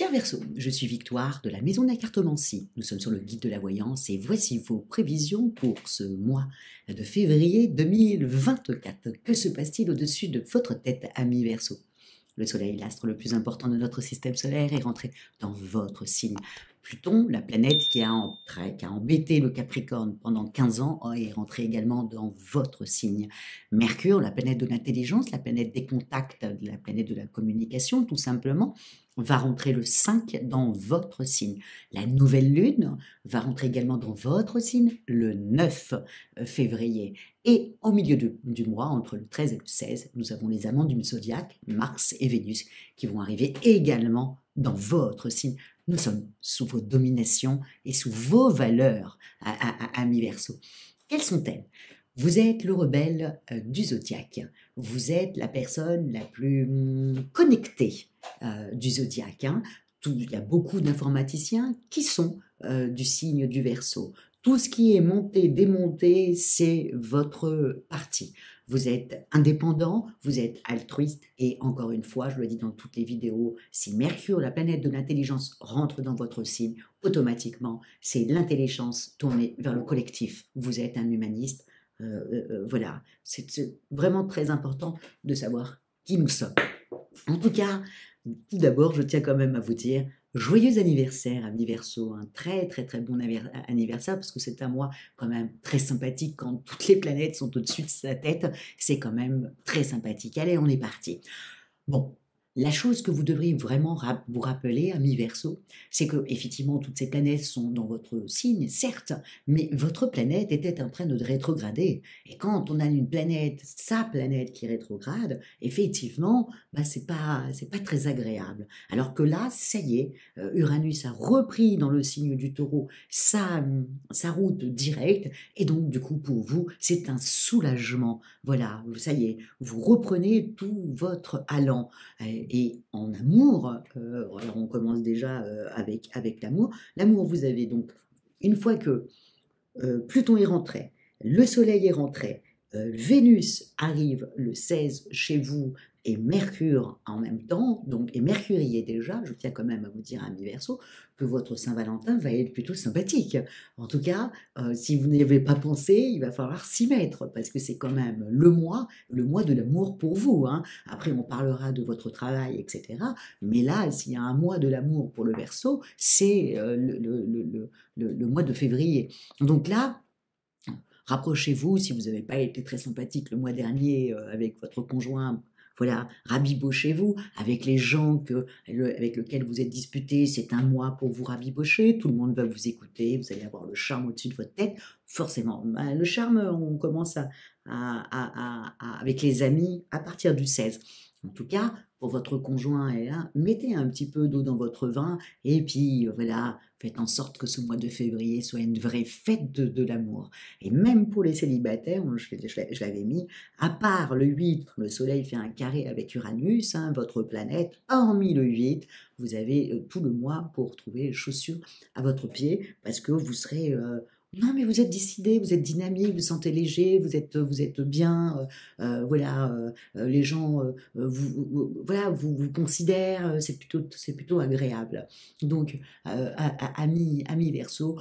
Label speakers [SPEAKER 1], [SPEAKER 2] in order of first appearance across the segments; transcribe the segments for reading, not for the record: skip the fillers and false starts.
[SPEAKER 1] Cher Verseau, je suis Victoire de la Maison de la Cartomancie. Nous sommes sur le guide de la voyance et voici vos prévisions pour ce mois de février 2024. Que se passe-t-il au-dessus de votre tête, ami Verseau? Le Soleil, l'astre le plus important de notre système solaire, est rentré dans votre signe. Pluton, la planète qui a embêté le Capricorne pendant 15 ans, est rentré également dans votre signe. Mercure, la planète de l'intelligence, la planète des contacts, la planète de la communication, tout simplement, va rentrer le 5 dans votre signe. La nouvelle lune va rentrer également dans votre signe le 9 février. Et au milieu du mois, entre le 13 et le 16, nous avons les amants du zodiaque, Mars et Vénus, qui vont arriver également dans votre signe. Nous sommes sous vos dominations et sous vos valeurs, amis Verseau. Quelles sont-elles? Vous êtes le rebelle du zodiaque. Vous êtes la personne la plus connectée du zodiaque. Hein. Il y a beaucoup d'informaticiens qui sont du signe du Verseau. Tout ce qui est monté, démonté, c'est votre partie. Vous êtes indépendant, vous êtes altruiste et encore une fois, je le dis dans toutes les vidéos, si Mercure, la planète de l'intelligence, rentre dans votre signe, automatiquement, c'est l'intelligence tournée vers le collectif. Vous êtes un humaniste. Voilà, c'est vraiment très important de savoir qui nous sommes. En tout cas, tout d'abord, je tiens quand même à vous dire joyeux anniversaire, ami Verseau, un très très très bon anniversaire, parce que c'est un mois quand même très sympathique quand toutes les planètes sont au-dessus de sa tête, c'est quand même très sympathique. Allez, on est parti. Bon, la chose que vous devriez vraiment vous rappeler, ami Verseau, c'est que effectivement toutes ces planètes sont dans votre signe, certes, mais votre planète était en train de rétrograder. Et quand on a une planète, sa planète qui rétrograde, effectivement, bah, c'est pas très agréable. Alors que là, ça y est, Uranus a repris dans le signe du Taureau sa route directe, et donc du coup pour vous, c'est un soulagement. Voilà, ça y est, vous reprenez tout votre allant. Et en amour, alors on commence déjà avec l'amour. L'amour, vous avez donc, une fois que Pluton est rentré, le Soleil est rentré, Vénus arrive le 16 chez vous et Mercure en même temps, donc, et Mercure y est déjà, je tiens quand même à vous dire, ami Verseau, que votre Saint-Valentin va être plutôt sympathique. En tout cas, si vous n'y avez pas pensé, il va falloir s'y mettre, parce que c'est quand même le mois de l'amour pour vous. Hein. Après, on parlera de votre travail, etc. Mais là, s'il y a un mois de l'amour pour le Verseau, c'est le mois de février. Donc là, rapprochez-vous, si vous n'avez pas été très sympathique le mois dernier avec votre conjoint, voilà, rabibochez-vous avec les gens avec lesquels vous êtes disputés, c'est un mois pour vous rabibocher, tout le monde va vous écouter, vous allez avoir le charme au-dessus de votre tête, forcément. Le charme, on commence avec les amis à partir du 16. En tout cas, pour votre conjoint, mettez un petit peu d'eau dans votre vin et puis voilà, faites en sorte que ce mois de février soit une vraie fête de l'amour. Et même pour les célibataires, je l'avais mis, à part le 8, le Soleil fait un carré avec Uranus, hein, votre planète, hormis le 8, vous avez tout le mois pour trouver les chaussures à votre pied parce que vous serez... non, mais vous êtes décidé, vous êtes dynamique, vous vous sentez léger, vous êtes bien, voilà, les gens voilà, vous considèrent, c'est plutôt agréable. Donc, amis Verseau,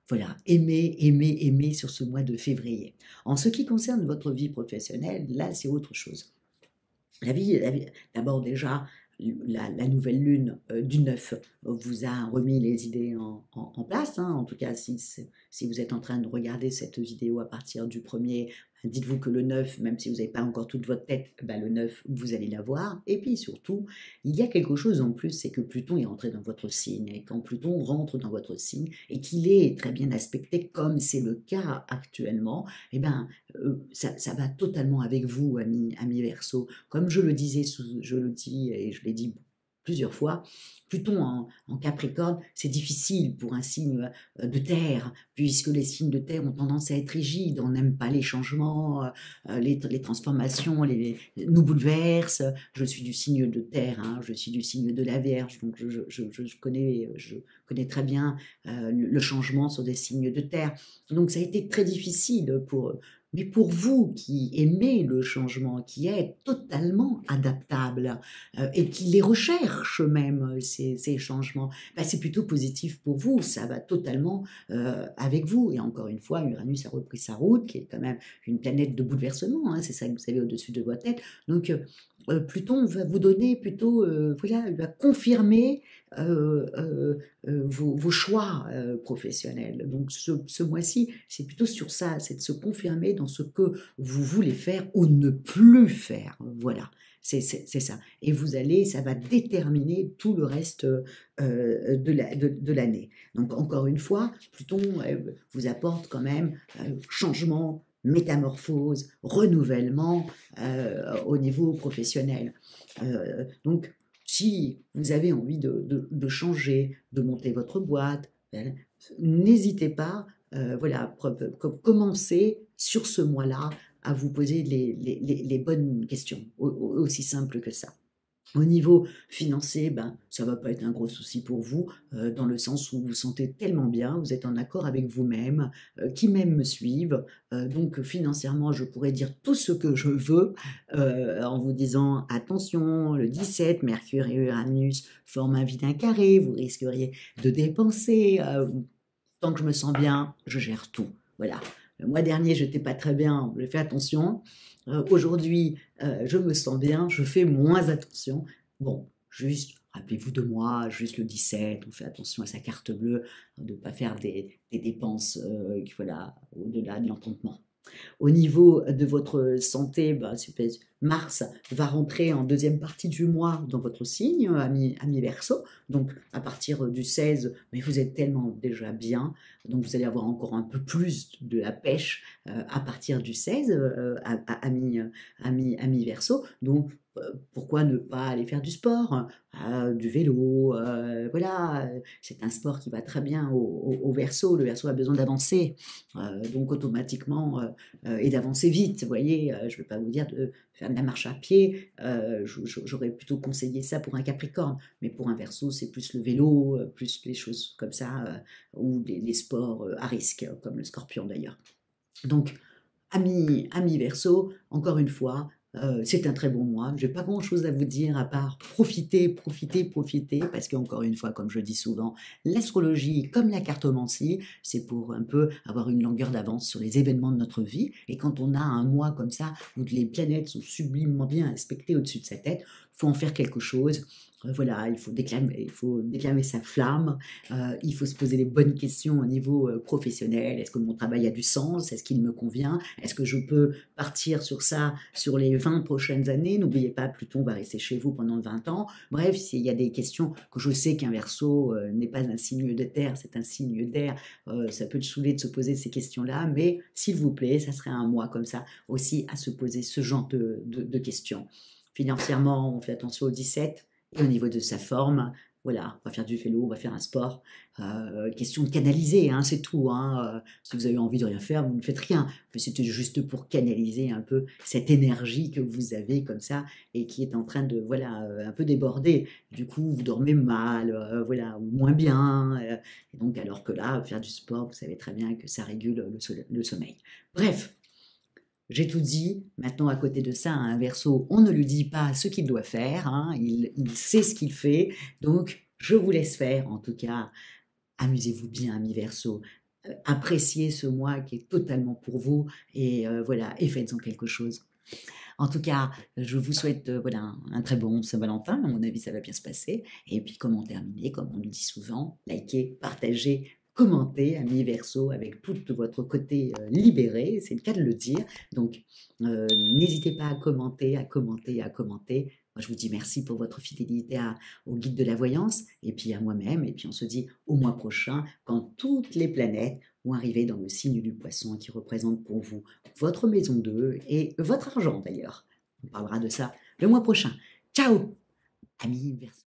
[SPEAKER 1] voilà, aimez sur ce mois de février. En ce qui concerne votre vie professionnelle, là, c'est autre chose. D'abord déjà, la nouvelle lune du 9 vous a remis les idées en place. Hein. En tout cas, si vous êtes en train de regarder cette vidéo à partir du 1er, dites-vous que le 9, même si vous n'avez pas encore toute votre tête, ben le 9, vous allez l'avoir. Et puis surtout, il y a quelque chose en plus, c'est que Pluton est rentré dans votre signe. Et quand Pluton rentre dans votre signe et qu'il est très bien aspecté, comme c'est le cas actuellement, eh ben, ça va totalement avec vous, amis Verseau. Comme je le disais, je le dis et je l'ai dit plusieurs fois, Pluton en Capricorne, c'est difficile pour un signe de terre, puisque les signes de terre ont tendance à être rigides, on n'aime pas les changements, les transformations, nous bouleversent. Je suis du signe de terre, hein, je suis du signe de la Vierge, donc je connais très bien le changement sur des signes de terre. Donc ça a été très difficile Mais pour vous qui aimez le changement, qui êtes totalement adaptable et qui les recherche même, ces changements, bah, c'est plutôt positif pour vous, ça va totalement avec vous. Et encore une fois, Uranus a repris sa route, qui est quand même une planète de bouleversement, hein, c'est ça que vous savez au-dessus de votre tête. Donc Pluton va vous donner plutôt, voilà, il va confirmer vos choix professionnels. Donc ce mois-ci, c'est plutôt sur ça, c'est de se confirmer dans ce que vous voulez faire ou ne plus faire. Voilà, c'est ça. Et vous allez, ça va déterminer tout le reste de l'année. Donc encore une fois, Pluton vous apporte quand même changement, métamorphose, renouvellement au niveau professionnel. Donc, si vous avez envie de changer, de monter votre boîte, n'hésitez pas, voilà, commencez sur ce mois-là à vous poser les bonnes questions, aussi simple que ça. Au niveau financier, ben, ça ne va pas être un gros souci pour vous, dans le sens où vous vous sentez tellement bien, vous êtes en accord avec vous-même, qui même me suivent. Donc financièrement, je pourrais dire tout ce que je veux en vous disant attention, le 17, Mercure et Uranus forment un vilain carré, vous risqueriez de dépenser. Tant que je me sens bien, je gère tout. Voilà. Le mois dernier, je n'étais pas très bien, j'ai fait attention. Aujourd'hui, je me sens bien, je fais moins attention. Bon, juste, rappelez-vous de moi, juste le 17, on fait attention à sa carte bleue, de ne pas faire des dépenses voilà, au-delà de l'entendement. Au niveau de votre santé, bah, Mars va rentrer en deuxième partie du mois dans votre signe, ami Verseau. Donc, à partir du 16, mais vous êtes tellement déjà bien, donc vous allez avoir encore un peu plus de la pêche à partir du 16, ami Verseau. Donc, pourquoi ne pas aller faire du sport, du vélo, voilà, c'est un sport qui va très bien au Verseau. Le Verseau a besoin d'avancer, donc automatiquement et d'avancer vite. Vous voyez, je ne vais pas vous dire de faire de la marche à pied, j'aurais plutôt conseillé ça pour un Capricorne, mais pour un Verseau, c'est plus le vélo, plus les choses comme ça, ou les sports à risque, comme le Scorpion d'ailleurs. Donc, ami Verseau, encore une fois, c'est un très bon mois. Je n'ai pas grand-chose à vous dire à part profiter, profiter, profiter, parce qu'encore une fois, comme je dis souvent, l'astrologie, comme la cartomancie, c'est pour un peu avoir une longueur d'avance sur les événements de notre vie. Et quand on a un mois comme ça, où les planètes sont sublimement bien aspectées au-dessus de sa tête, il faut en faire quelque chose. Voilà, il faut déclamer sa flamme, il faut se poser les bonnes questions au niveau professionnel. Est-ce que mon travail a du sens? Est-ce qu'il me convient? Est-ce que je peux partir sur ça sur les 20 prochaines années? N'oubliez pas, Pluton va rester chez vous pendant 20 ans. Bref, s'il y a des questions que je sais qu'un Verseau n'est pas un signe de terre, c'est un signe d'air, ça peut te saouler de se poser ces questions-là, mais s'il vous plaît, ça serait un mois comme ça aussi à se poser ce genre de questions. Financièrement, on fait attention au 17. Et au niveau de sa forme, voilà, on va faire du vélo, on va faire un sport. Question de canaliser, hein, c'est tout. Hein. Si vous avez envie de rien faire, vous ne faites rien. Mais c'était juste pour canaliser un peu cette énergie que vous avez comme ça et qui est en train de, voilà, un peu déborder. Du coup, vous dormez mal, voilà, ou moins bien. Et donc, alors que là, faire du sport, vous savez très bien que ça régule le sommeil. Bref. J'ai tout dit. Maintenant, à côté de ça, un Verseau, on ne lui dit pas ce qu'il doit faire. Hein, il sait ce qu'il fait. Donc, je vous laisse faire. En tout cas, amusez-vous bien, ami Verseau. Appréciez ce mois qui est totalement pour vous. Et voilà, et faites-en quelque chose. En tout cas, je vous souhaite voilà, un très bon Saint-Valentin. À mon avis, ça va bien se passer. Et puis, comment terminer? Comme on le dit souvent, likez, partagez, commentez, ami Verseau, avec tout votre côté libéré. C'est le cas de le dire. Donc, n'hésitez pas à commenter, à commenter, à commenter. Moi, je vous dis merci pour votre fidélité au guide de la voyance et puis à moi-même. Et puis, on se dit au mois prochain quand toutes les planètes vont arriver dans le signe du poisson qui représente pour vous votre maison 2 et votre argent d'ailleurs. On parlera de ça le mois prochain. Ciao, amis Verseau.